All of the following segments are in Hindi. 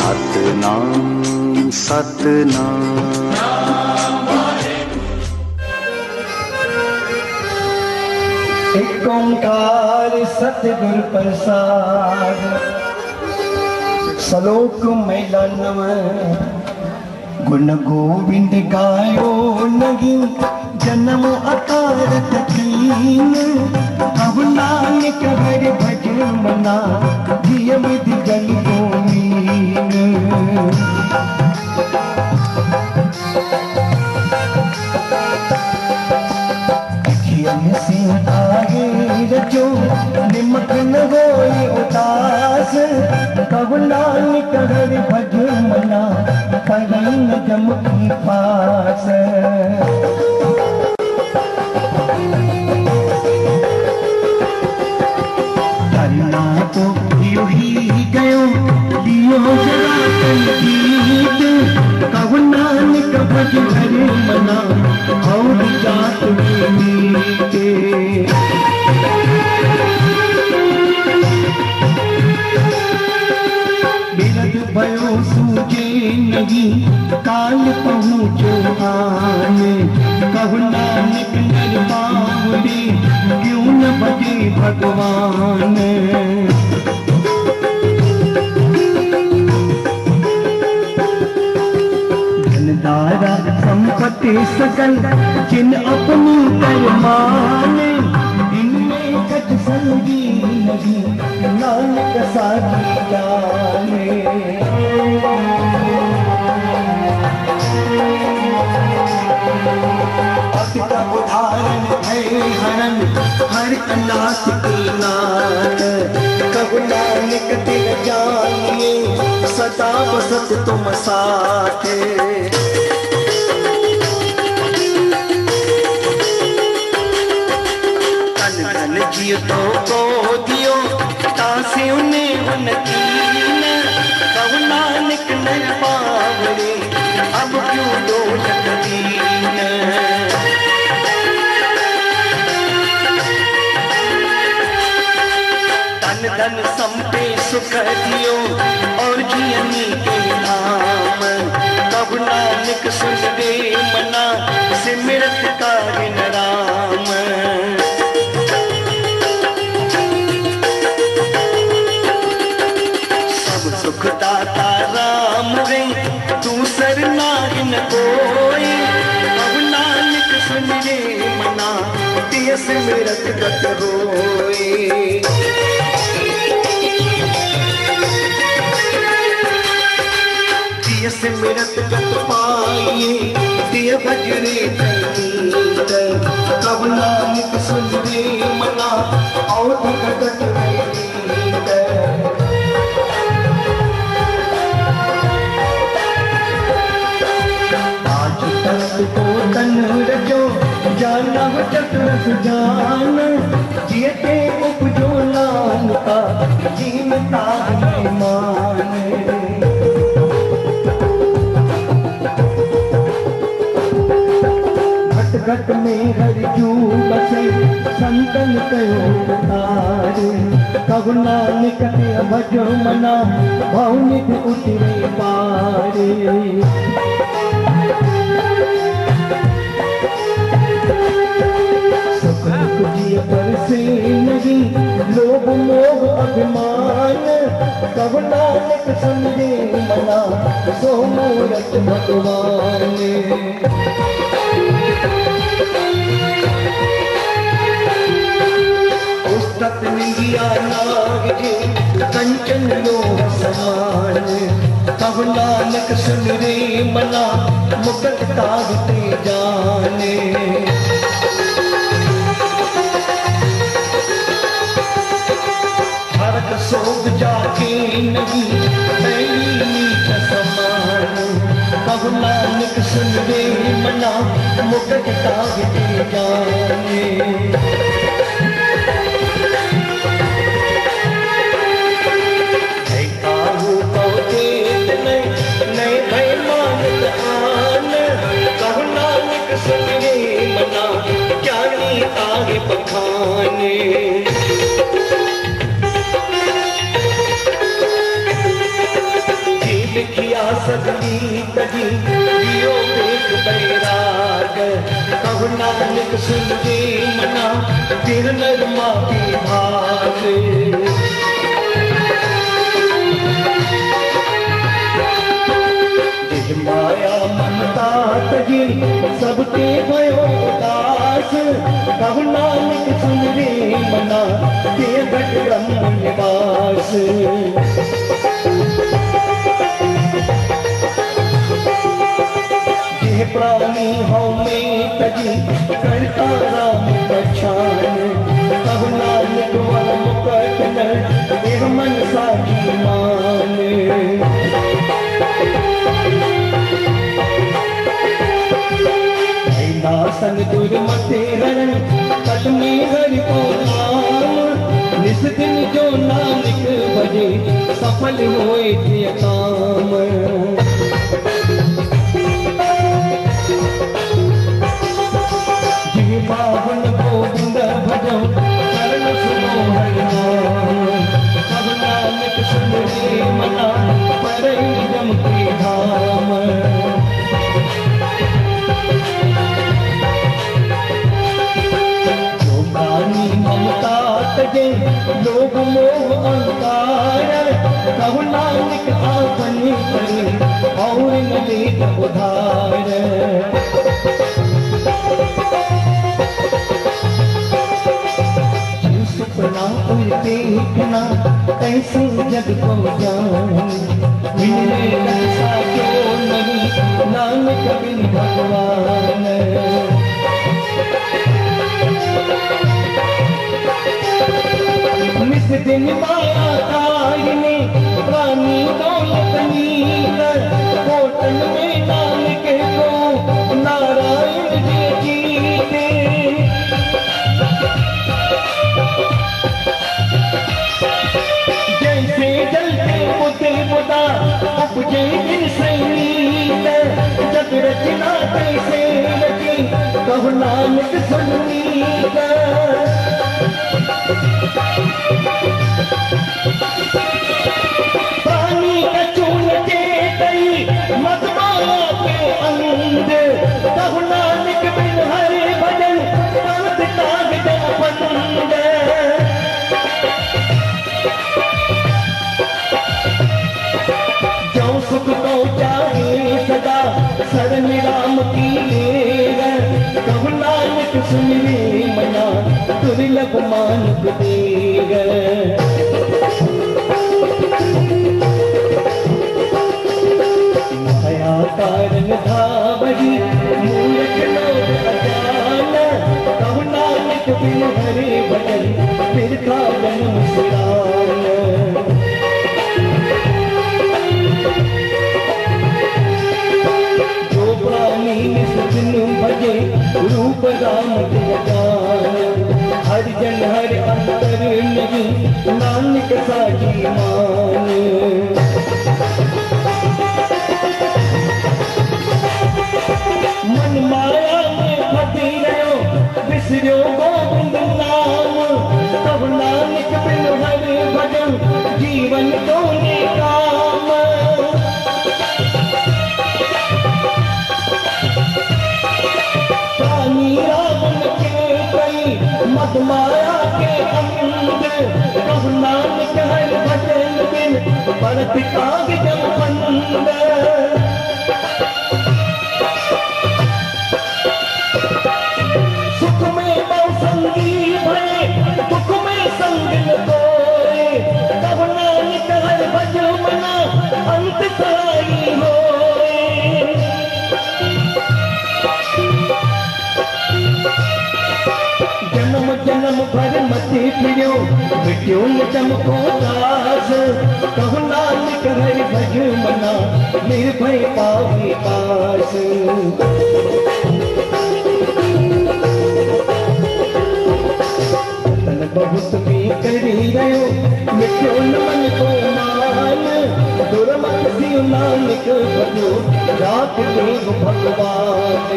सतनाम सतनाम। एक ओंकार सतगुर प्रसाद, सलोक मैला नव गुण गोविंद गायो नगी जन्म अकारत कीन। अब नानक हरि भजन मना जिय विधि जन गोमीन। सिंह आगे रचो निमक न होए उदास। कब नानक हरि भजन मना कहीं न जम की पास। धरना तो यो ही गयो लियो जरा गीत। कब नानक भजन हरि मना और जात मीते। बिरद भयो सूझे नहीं काल पहुँचो आने। कहु नानक नर बावली क्यों न भजे भगवान। धनदारा संपत्ति सकल जिन अपनी कर माने। इनमें कछ संगी नहीं नानक साथी जाने। अतिका उदाहरण है हरण हर अनाथ की नाथ। कहु नानक दिल जानिए सदा बसत तुम साथ। जियो तो को दियो तासे उन्हें उनकीन। कहु नानक नर बावले अब क्यों डोलत दीन। तन धन संपे सुख दियो और जियनी के नाम। कहु नानक सुन दे मना सिमरत कारिन राम। सुख दाता राम रे तू सरनाग न कोई। अब नानक सुन रे मना दिय सिमरत गत होई। दिय सिमरत गत पाई दिय भजरे तनीत। अब नानक सुन रे मना और भगत नीत। को तन रजो जाना चतुर सुजान। जियते उपजो नाम का जीवता मान। घट घट में हरिजू बसे संतन कयो तार। कहु नानक ते भजो मना भौनिक उतरे पारे। पर से नहीं लोभ मोह अभिमान। कहु नानक समझे मना सो मूरत भगवान। उस्तत निंदिया नाग जे कंचन लोह समान। कहु नानक सुन रे मना मुकट तागते जाने। सोग जाके नहीं नहीं नीच समान। कहु नानक सुन रे मना मुकट तागते जाने। काहू पौधे नए भय मानत आन। कहु नानक सुन रे मना ज्ञानी तागे बखाने। लिखिया सगली तजी दियो एक बैराग कहु नानक सुन के मना फिर नरमा की भाग जिह माया ममता तजी सबके भयो उदास कहु नानक सुन रे मना ते घट ब्रह्म निवास प्राणी हो में तजी करता राम पछान कहु नानक वर मुकट न देह मन साजी मान नासन दुर्मते हरण कदमी हरि को नाम निस दिन जो नानक भजे सफल होए थे काम पावन गोविंद भजो शरण सुनो हरि नाम कहु नानक सुन रे मना परै जम के धाम जो प्राणी ममता तजे लोभ मोह अहंकार कहु नानक आपने करे और न लेत उधार उलटे हिकना कैसे जग को जान मिले कैसा क्यों नहीं नानक बिन भगवान निस दिन माया तारने प्राणी दौलत नीर कोटन में नानक को नारायण जी जीते जैसे जलते मुद्दे मुदा उपजे दिन संगीत जग रचना कैसे रची कहु नानक सुनीत पानी का चून के कई मदमाया के अंद कहु नानक बिन हरे भजन पंथ काग जम पंद जो सुख को चाहे सदा शरण राम की लेर कहु नानक सुन रे मना दुर्लभ मानुक देग माया कारण धावरी मूर्ख लोग अजान कहु नानक बिन हरे भजन फिर था जन्म सिरान भजे रूप राम जगान हर जन हर अंतर नहीं नानक साजी मान मन माया में फटी रहो बिसरो गोविंद नाम कहु नानक बिन हरे भजन जीवन को काम रावण के कई मद माया के अंद कहु नानक हर भजन बिन परत काग जम पंद सुख में बहुसंगी भये दुख में संग न कोय कहु नानक हर भजन मना अंत सहाई होए जन्म जन्म भर मथे फिरो मिट्यो चमको दास कहु नानक हरि भज मना निर्भय पावे पास तन बहुत भी करी रहो मिट्यो मन को मान दुर्मत सियो नानक भजो रात देव भगवान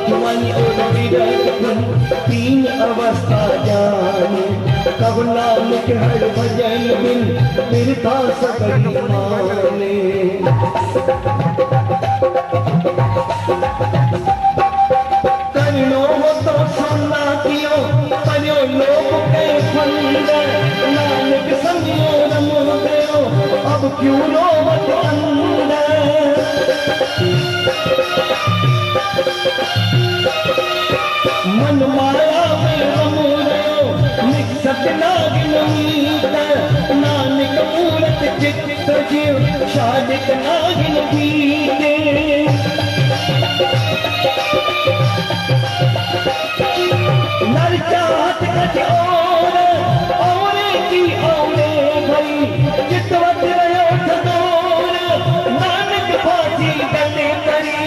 जवानी और विरत तीन अवस्था जान कब नानक हर भजन बिन बिरता सकरी माने करियो तो सुनना कियो करियो लोग के फंद नानक समझियो रमो गयो अब क्यों रोवत अंदर मन माया में रमो गयो निकसत नागिन मीत नानक मूरत चित्त जीव शादित नागिन बीते नर चाहत कछ और की औरे भई चितवत रहो सदोर नानक फांसी गले करी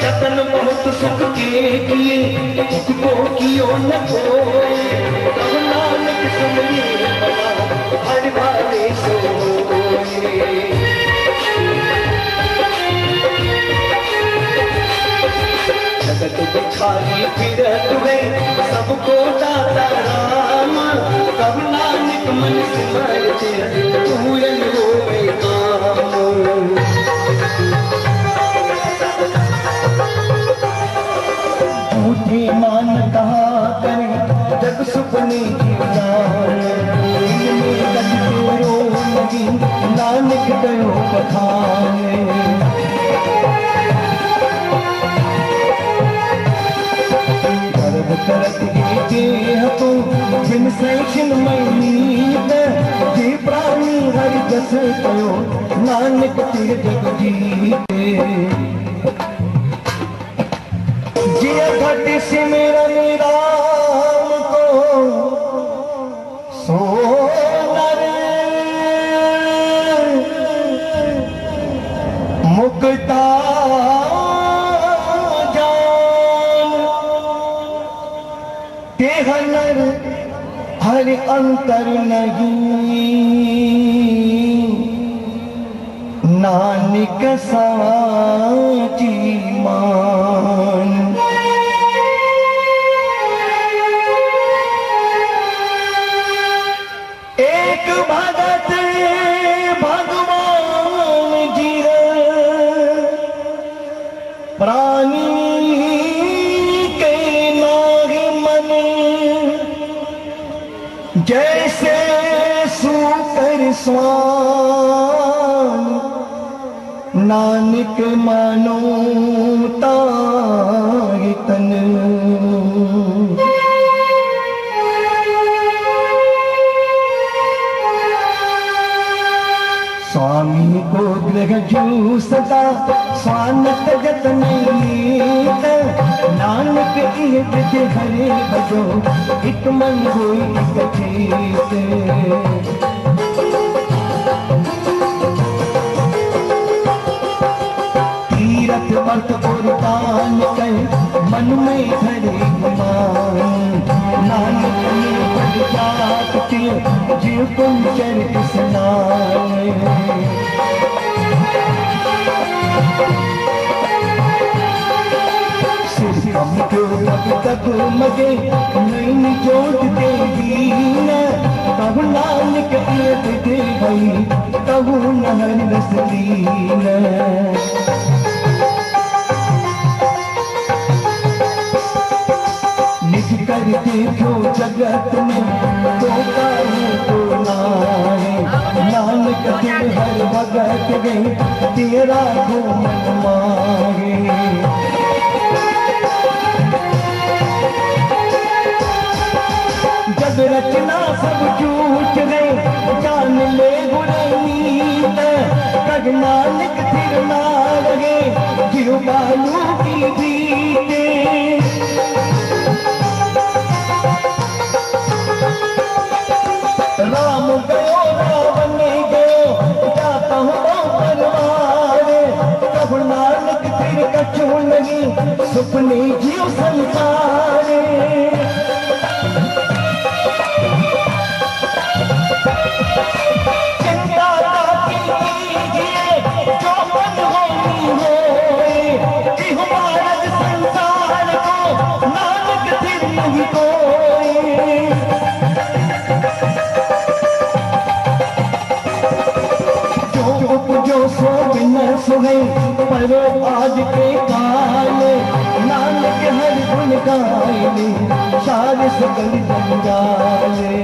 जतन बहुत सुख के किए उसको कियो न कोई तब नानक सुनिए हर भाले सोए जगत बिखारी फिरत में सबको दाता राम कब नानक मन सिमरते पूरन होए काम झूठे मान कहा करे जग सुपने की जान इनमें कटके रो लगी नानक गयो पठाने करत देह तो जिन सैशन मीत जे प्राणी हरि जस कयो नानक तिर जग जीते जे घट सिमरन राम को सो नर मुक्ता हर हर अंतर नहीं नानक साची मान एक भगत भगवान जी प्राणी जैसे सूकर स्वान नानक मानो तारितन स्वामी को ग्रह जू सदा स्वानत जतन नानक इह विधि हरे भजो एक मन होई एक चीत तीरथ व्रत और दान कर मन में धरे गुमान नानक ने पद जात के जीव कुंचर स्नान तक मगे नैन जोत देगी कहु नानक एक दे भई कहु नहर रसलीन निज कर देखो जगत में तो काहू तो नाहे नानक दिल हर भगत गए तेरा को मन मांगे जब रचना सब झूठ गए जान ले गुरमीत कग नानक फिर ना लगे गिर बालू की बीते राम गयो रावण गयो जाता हूँ परवार कब नानक फिर कछू लगी सुपने जियो संसार जो मन होनी हो कि हमारा संसार को सरो आज के काल नानक हर गुण गाए सार सकल जंजाले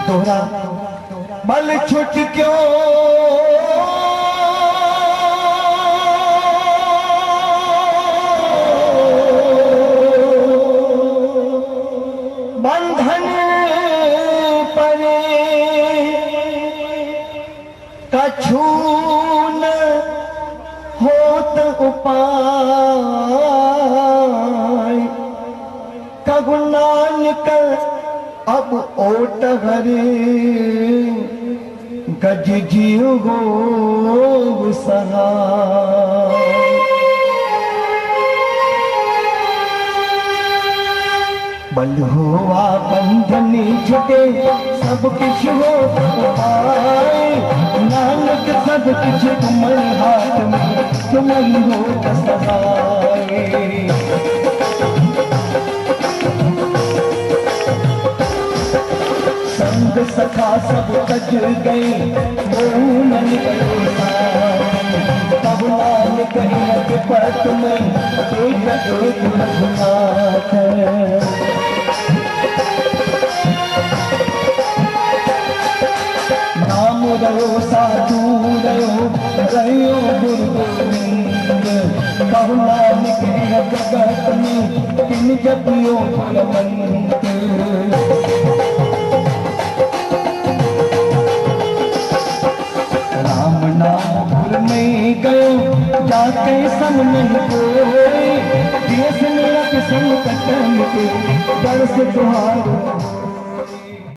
दोहरा बल छुट क्यों बंधन परे कछून होत उपाय कगु नानक अब ओट हरे गज जीव गो सहाय बल हुआ बंधनी छुटे सब कुछ हो पाए नानक सब कुछ तुम्हारे हाथ में तुम्हारी हो सहाय संग सखा सब तज गए मन तब नानक एक पत में एक एक रघुनाथ नाम रहो साधु रहो गयो गुरु गोविंद कहु नानक जगत में किन जपियो फलवंत राम नाम गुर में गयो जाके सम नहीं कोई देश मेरा संकट के दर से तुहारो